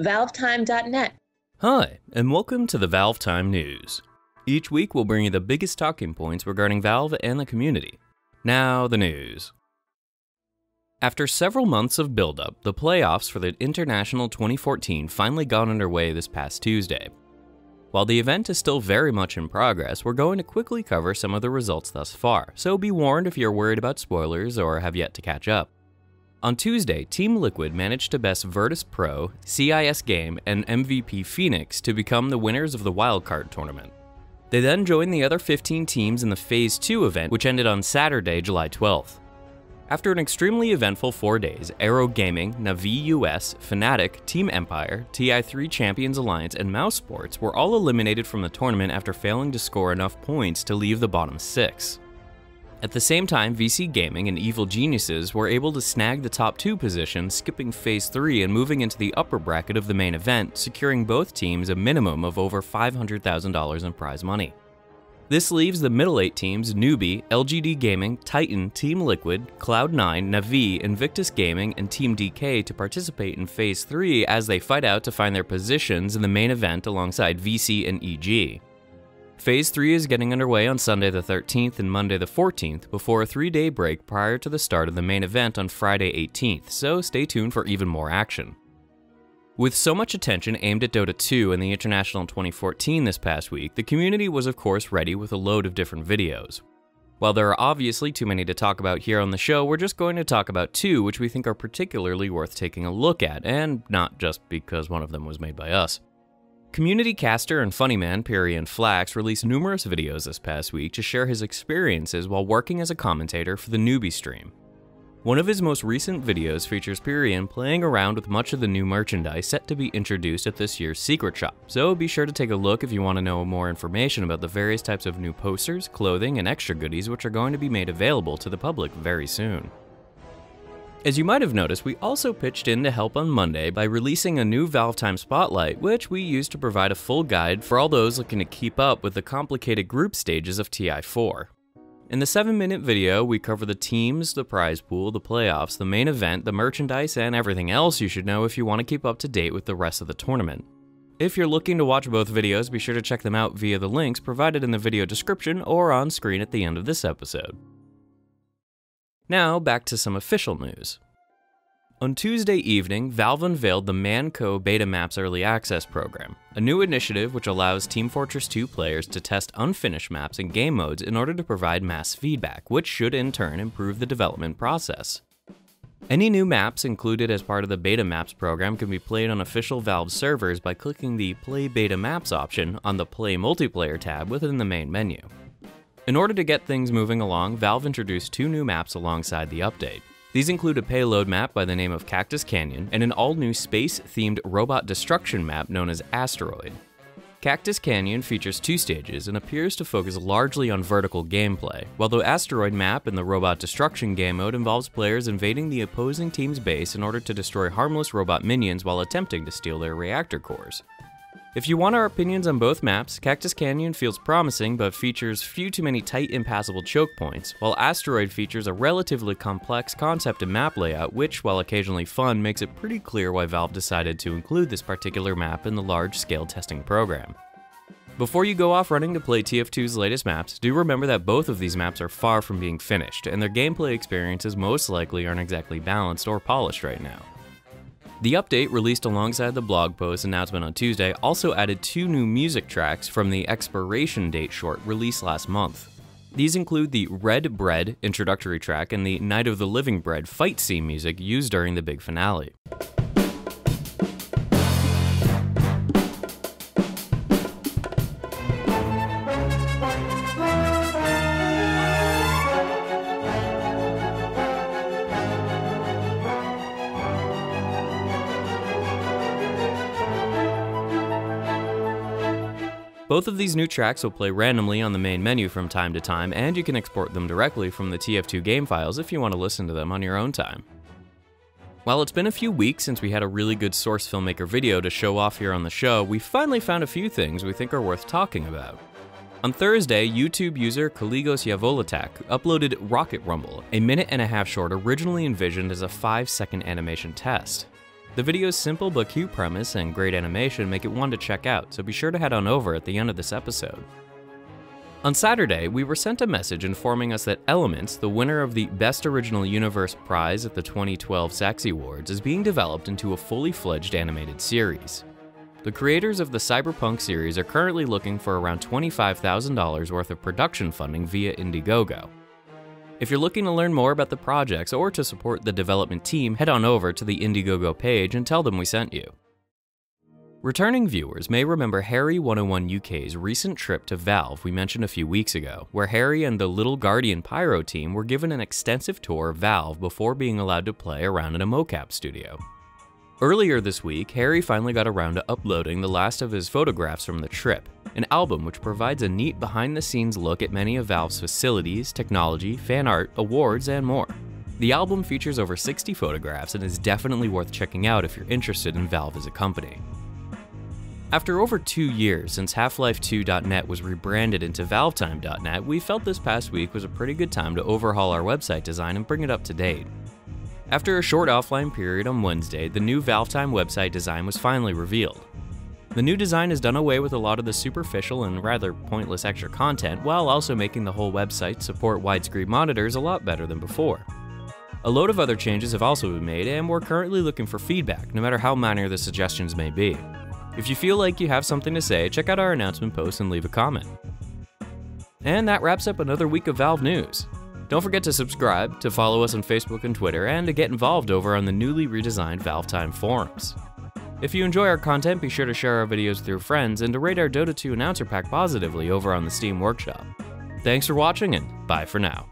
ValveTime.net. Hi, and welcome to the ValveTime News. Each week we'll bring you the biggest talking points regarding Valve and the community. Now, the news. After several months of build-up, the playoffs for the International 2014 finally got underway this past Tuesday. While the event is still very much in progress, we're going to quickly cover some of the results thus far, so be warned if you're worried about spoilers or have yet to catch up. On Tuesday, Team Liquid managed to best Virtus Pro, CIS Game, and MVP Phoenix to become the winners of the wildcard tournament. They then joined the other 15 teams in the Phase 2 event, which ended on Saturday, July 12th. After an extremely eventful 4 days, Aero Gaming, Navi US, Fnatic, Team Empire, TI3 Champions Alliance, and Mouse Sports were all eliminated from the tournament after failing to score enough points to leave the bottom 6. At the same time, VC Gaming and Evil Geniuses were able to snag the top 2 positions, skipping Phase 3 and moving into the upper bracket of the main event, securing both teams a minimum of over $500,000 in prize money. This leaves the middle 8 teams Newbie, LGD Gaming, Titan, Team Liquid, Cloud9, Navi, Invictus Gaming, and Team DK to participate in Phase 3 as they fight out to find their positions in the main event alongside VC and EG. Phase 3 is getting underway on Sunday the 13th and Monday the 14th before a 3-day break prior to the start of the main event on Friday 18th, so stay tuned for even more action. With so much attention aimed at Dota 2 and the International 2014 this past week, the community was of course ready with a load of different videos. While there are obviously too many to talk about here on the show, we're just going to talk about 2 which we think are particularly worth taking a look at, and not just because one of them was made by us. Community caster and funny man PyrionFlax released numerous videos this past week to share his experiences while working as a commentator for the Newbie stream. One of his most recent videos features Pyrion playing around with much of the new merchandise set to be introduced at this year's Secret Shop, so be sure to take a look if you want to know more information about the various types of new posters, clothing, and extra goodies which are going to be made available to the public very soon. As you might have noticed, we also pitched in to help on Monday by releasing a new ValveTime Spotlight, which we used to provide a full guide for all those looking to keep up with the complicated group stages of TI4. In the 7-minute video, we cover the teams, the prize pool, the playoffs, the main event, the merchandise, and everything else you should know if you want to keep up to date with the rest of the tournament. If you're looking to watch both videos, be sure to check them out via the links provided in the video description or on screen at the end of this episode. Now, back to some official news. On Tuesday evening, Valve unveiled the Mann Beta Maps Early Access program, a new initiative which allows Team Fortress 2 players to test unfinished maps and game modes in order to provide mass feedback, which should in turn improve the development process. Any new maps included as part of the Beta Maps program can be played on official Valve servers by clicking the Play Beta Maps option on the Play Multiplayer tab within the main menu. In order to get things moving along, Valve introduced 2 new maps alongside the update. These include a payload map by the name of Cactus Canyon and an all-new space-themed robot destruction map known as Asteroid. Cactus Canyon features 2 stages and appears to focus largely on vertical gameplay, while the Asteroid map in the robot destruction game mode involves players invading the opposing team's base in order to destroy harmless robot minions while attempting to steal their reactor cores. If you want our opinions on both maps, Cactus Canyon feels promising but features few too many tight impassable choke points, while Asteroid features a relatively complex concept and map layout which, while occasionally fun, makes it pretty clear why Valve decided to include this particular map in the large-scale testing program. Before you go off running to play TF2's latest maps, do remember that both of these maps are far from being finished, and their gameplay experiences most likely aren't exactly balanced or polished right now. The update, released alongside the blog post announcement on Tuesday, also added 2 new music tracks from the expiration date short released last month. These include the Red Bread introductory track and the Night of the Living Bread fight scene music used during the big finale. Both of these new tracks will play randomly on the main menu from time to time, and you can export them directly from the TF2 game files if you want to listen to them on your own time. While it's been a few weeks since we had a really good Source Filmmaker video to show off here on the show, we finally found a few things we think are worth talking about. On Thursday, YouTube user Callegos Yavolitak uploaded Rocket Rumble, a 1.5-minute short originally envisioned as a 5-second animation test. The video's simple but cute premise and great animation make it one to check out, so be sure to head on over at the end of this episode. On Saturday, we were sent a message informing us that Elements, the winner of the Best Original Universe prize at the 2012 Saxxy Awards, is being developed into a fully fledged animated series. The creators of the Cyberpunk series are currently looking for around $25,000 worth of production funding via IndieGoGo. If you're looking to learn more about the projects or to support the development team, head on over to the IndieGoGo page and tell them we sent you. Returning viewers may remember Harry101 UK's recent trip to Valve we mentioned a few weeks ago, where Harry and the Little Guardian Pyro team were given an extensive tour of Valve before being allowed to play around in a mocap studio. Earlier this week, Harry finally got around to uploading the last of his photographs from the trip, an album which provides a neat behind-the-scenes look at many of Valve's facilities, technology, fan art, awards, and more. The album features over 60 photographs and is definitely worth checking out if you're interested in Valve as a company. After over 2 years since Half-Life2.net was rebranded into ValveTime.net, we felt this past week was a pretty good time to overhaul our website design and bring it up to date. After a short offline period on Wednesday, the new ValveTime website design was finally revealed. The new design has done away with a lot of the superficial and rather pointless extra content, while also making the whole website support widescreen monitors a lot better than before. A load of other changes have also been made, and we're currently looking for feedback, no matter how minor the suggestions may be. If you feel like you have something to say, check out our announcement post and leave a comment. And that wraps up another week of Valve news. Don't forget to subscribe, to follow us on Facebook and Twitter, and to get involved over on the newly redesigned ValveTime forums. If you enjoy our content, be sure to share our videos through friends and to rate our Dota 2 announcer pack positively over on the Steam Workshop. Thanks for watching, and bye for now.